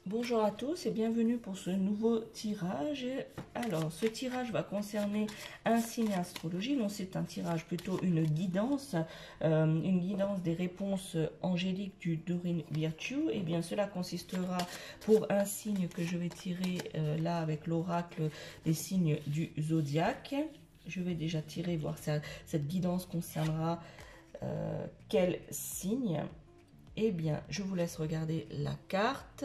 Bonjour à tous et bienvenue pour ce nouveau tirage. Alors, ce tirage va concerner un signe astrologie. Donc, c'est un tirage plutôt une guidance des réponses angéliques du Doreen Virtue. Et bien, cela consistera pour un signe que je vais tirer là avec l'oracle des signes du zodiaque. Je vais déjà tirer, voir si cette guidance concernera quel signe. Eh bien, je vous laisse regarder la carte.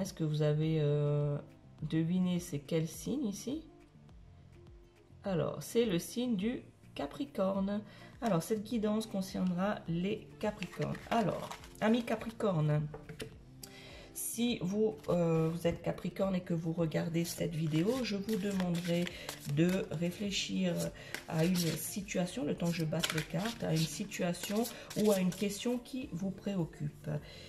Est-ce que vous avez deviné c'est quel signe ici? Alors, c'est le signe du Capricorne. Alors, cette guidance concernera les Capricornes. Alors, amis Capricorne, si vous êtes Capricorne et que vous regardez cette vidéo, je vous demanderai de réfléchir à une situation, le temps que je batte les cartes, à une situation ou à une question qui vous préoccupe.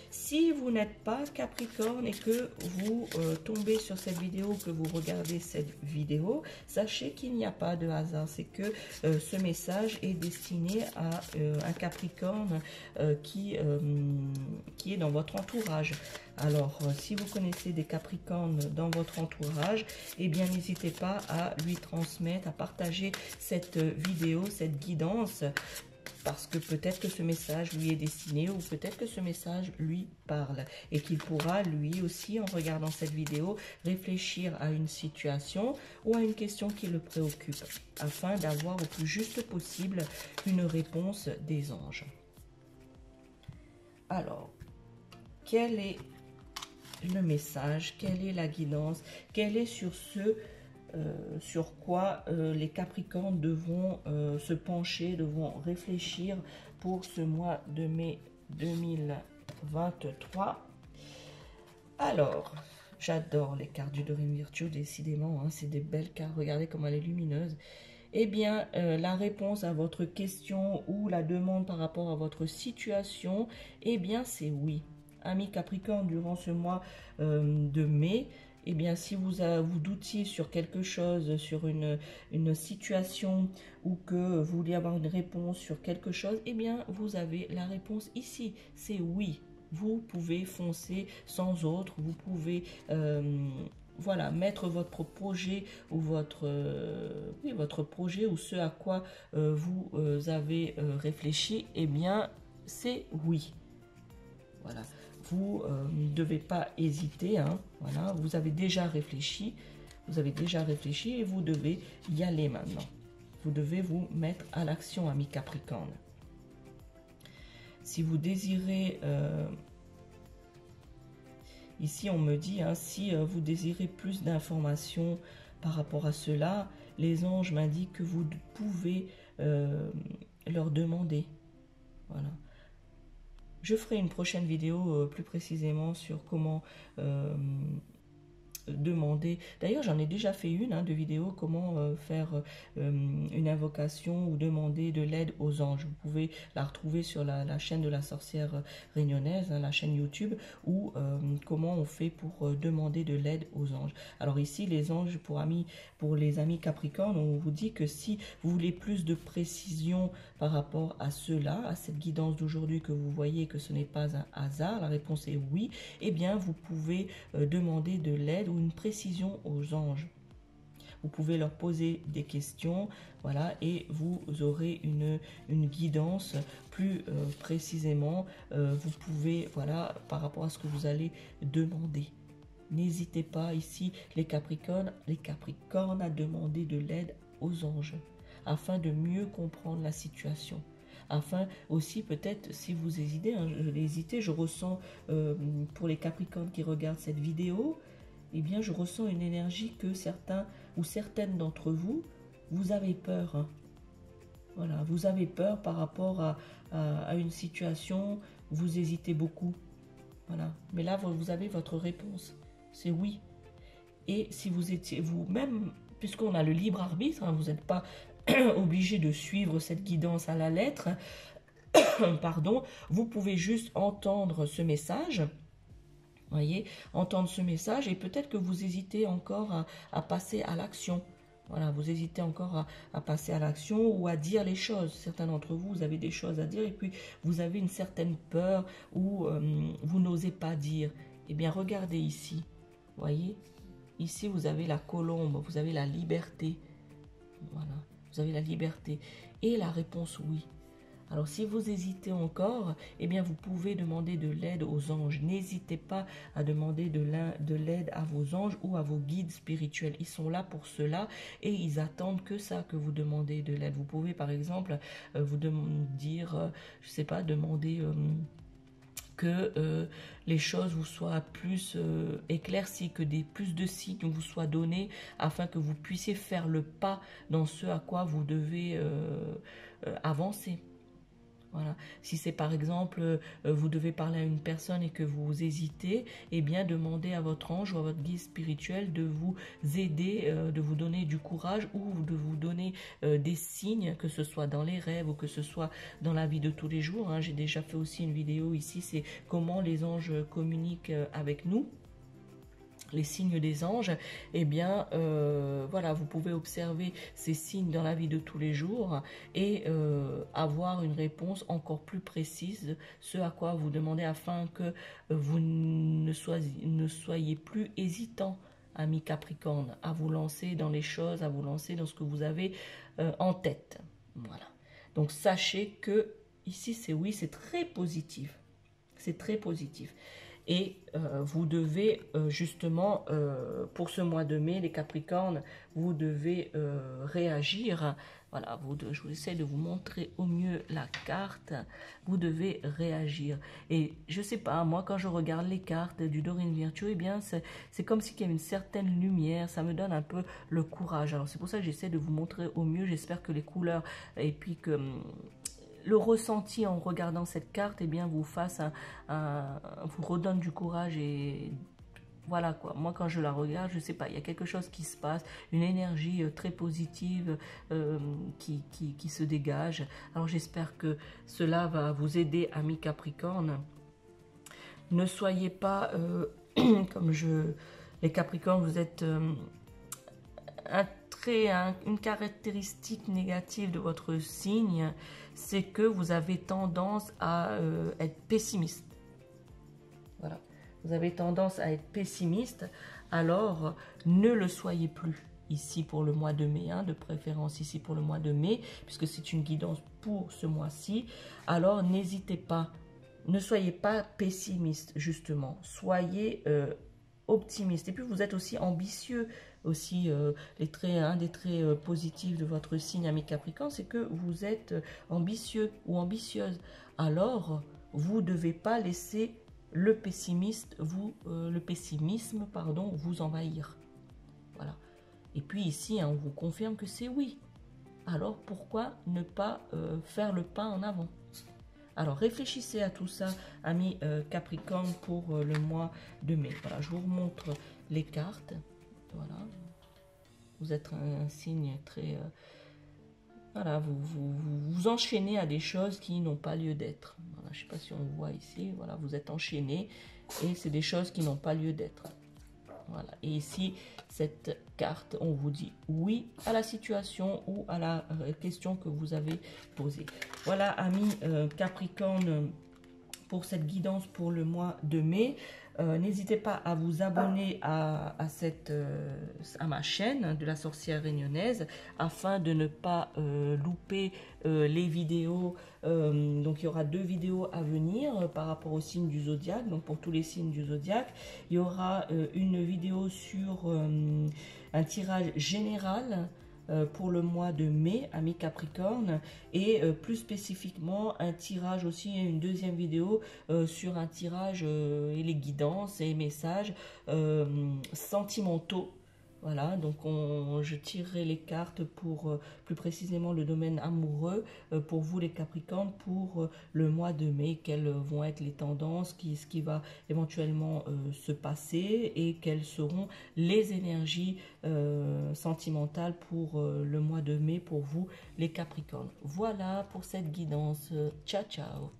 Si vous n'êtes pas Capricorne et que vous tombez sur cette vidéo, que vous regardez cette vidéo, sachez qu'il n'y a pas de hasard. C'est que ce message est destiné à un Capricorne qui est dans votre entourage. Alors, si vous connaissez des Capricornes dans votre entourage, eh bien, n'hésitez pas à lui transmettre, à partager cette vidéo, cette guidance, parce que peut-être que ce message lui est destiné ou peut-être que ce message lui parle et qu'il pourra lui aussi, en regardant cette vidéo, réfléchir à une situation ou à une question qui le préoccupe afin d'avoir au plus juste possible une réponse des anges. Alors, quel est le message, quelle est la guidance, quelle est sur ce sur quoi les Capricornes devront se pencher, devront réfléchir pour ce mois de mai 2023. Alors, j'adore les cartes du Doreen Virtue, décidément, hein, c'est des belles cartes, regardez comme elle est lumineuse. Eh bien, la réponse à votre question ou la demande par rapport à votre situation, eh bien, c'est oui. Amis Capricorne, durant ce mois de mai, eh bien, si vous doutiez sur quelque chose, sur une situation ou que vous vouliez avoir une réponse sur quelque chose, eh bien, vous avez la réponse ici. C'est oui. Vous pouvez foncer sans autre. Vous pouvez voilà, mettre votre projet ou votre projet ou ce à quoi vous avez réfléchi. Eh bien, c'est oui. Voilà. Vous ne devez pas hésiter, hein, voilà, vous avez déjà réfléchi et vous devez y aller maintenant. Vous devez vous mettre à l'action, amis Capricorne. Si vous désirez, ici on me dit, hein, si vous désirez plus d'informations par rapport à cela, les anges m'indiquent que vous pouvez leur demander, voilà. Je ferai une prochaine vidéo plus précisément sur comment demander. D'ailleurs, j'en ai déjà fait une de vidéo comment faire une invocation ou demander de l'aide aux anges. Vous pouvez la retrouver sur la chaîne de la sorcière réunionnaise, hein, la chaîne YouTube, ou comment on fait pour demander de l'aide aux anges. Alors ici, les anges, pour les amis Capricorne, on vous dit que si vous voulez plus de précision par rapport à cela, à cette guidance d'aujourd'hui, que vous voyez que ce n'est pas un hasard, la réponse est oui, eh bien vous pouvez demander de l'aide ou une précision aux anges. Vous pouvez leur poser des questions, voilà, et vous aurez une guidance plus précisément. Vous pouvez, voilà, par rapport à ce que vous allez demander. N'hésitez pas ici, les Capricornes à demander de l'aide aux anges, afin de mieux comprendre la situation. Afin aussi, peut-être, si vous hésitez, hein, je ressens, pour les Capricornes qui regardent cette vidéo, eh bien, je ressens une énergie que certains ou certaines d'entre vous, vous avez peur. Hein. Voilà, vous avez peur par rapport à une situation, vous hésitez beaucoup. Voilà, mais là, vous avez votre réponse. C'est oui. Et si vous étiez vous-même, puisqu'on a le libre arbitre, hein, vous n'êtes pas obligé de suivre cette guidance à la lettre, pardon, vous pouvez juste entendre ce message. Voyez, entendre ce message et peut-être que vous hésitez encore à passer à l'action. Voilà, vous hésitez encore à passer à l'action ou à dire les choses. Certains d'entre vous, vous avez des choses à dire et puis vous avez une certaine peur ou vous n'osez pas dire. Eh bien, regardez ici. Voyez, ici, vous avez la colombe, vous avez la liberté. Voilà, vous avez la liberté. Et la réponse oui. Alors, si vous hésitez encore, eh bien, vous pouvez demander de l'aide aux anges. N'hésitez pas à demander de l'aide à vos anges ou à vos guides spirituels. Ils sont là pour cela et ils attendent que ça, que vous demandez de l'aide. Vous pouvez, par exemple, vous dire, je sais pas, demander que les choses vous soient plus éclaircies, que plus de signes vous soient donnés afin que vous puissiez faire le pas dans ce à quoi vous devez avancer. Voilà. Si c'est par exemple, vous devez parler à une personne et que vous hésitez, eh bien demandez à votre ange ou à votre guide spirituel de vous aider, de vous donner du courage ou de vous donner des signes, que ce soit dans les rêves ou que ce soit dans la vie de tous les jours. Hein. J'ai déjà fait aussi une vidéo ici, c'est comment les anges communiquent avec nous. Les signes des anges, eh bien, voilà, vous pouvez observer ces signes dans la vie de tous les jours et avoir une réponse encore plus précise, ce à quoi vous demandez afin que vous ne soyez plus hésitant, ami Capricorne, à vous lancer dans les choses, à vous lancer dans ce que vous avez en tête. Voilà. Donc, sachez que ici, c'est oui, c'est très positif. C'est très positif. Et vous devez justement, pour ce mois de mai, les Capricornes, vous devez réagir. Voilà, je vous essaie de vous montrer au mieux la carte. Vous devez réagir. Et je sais pas, moi quand je regarde les cartes du Dorine Virtue, eh bien c'est comme s'il y avait une certaine lumière. Ça me donne un peu le courage. Alors c'est pour ça que j'essaie de vous montrer au mieux. J'espère que les couleurs et puis que le ressenti en regardant cette carte, eh bien, vous redonne du courage et voilà quoi. Moi, quand je la regarde, je sais pas, il y a quelque chose qui se passe, une énergie très positive qui se dégage. Alors, j'espère que cela va vous aider, amis Capricorne. Ne soyez pas, les Capricornes, vous êtes une caractéristique négative de votre signe, c'est que vous avez tendance à être pessimiste. Voilà. Vous avez tendance à être pessimiste, alors ne le soyez plus ici pour le mois de mai, hein, de préférence ici pour le mois de mai, puisque c'est une guidance pour ce mois-ci. Alors n'hésitez pas, ne soyez pas pessimiste justement, soyez optimiste. Et puis vous êtes aussi ambitieux. Aussi, un des traits positifs de votre signe, ami Capricorne, c'est que vous êtes ambitieux ou ambitieuse. Alors, vous ne devez pas laisser le pessimisme vous envahir. Voilà. Et puis ici, hein, on vous confirme que c'est oui. Alors, pourquoi ne pas faire le pas en avant? Alors, réfléchissez à tout ça, amis Capricorne, pour le mois de mai. Voilà, je vous remontre les cartes. Voilà. Vous êtes un signe très... voilà, vous enchaînez à des choses qui n'ont pas lieu d'être. Voilà, je ne sais pas si on voit ici. Voilà, vous êtes enchaîné et c'est des choses qui n'ont pas lieu d'être. Voilà. Et ici, cette carte, on vous dit oui à la situation ou à la question que vous avez posée. Voilà, amis Capricorne, pour cette guidance pour le mois de mai. N'hésitez pas à vous abonner à ma chaîne de la sorcière réunionnaise afin de ne pas louper les vidéos. Donc il y aura 2 vidéos à venir par rapport au signe du zodiaque, donc pour tous les signes du zodiaque. Il y aura une vidéo sur un tirage général pour le mois de mai, amis Capricorne, et plus spécifiquement un tirage aussi, une deuxième vidéo sur un tirage et les guidances et messages sentimentaux. Voilà, donc je tirerai les cartes pour plus précisément le domaine amoureux pour vous les Capricornes pour le mois de mai, quelles vont être les tendances, ce qui va éventuellement se passer et quelles seront les énergies sentimentales pour le mois de mai pour vous les Capricornes. Voilà pour cette guidance. Ciao, ciao.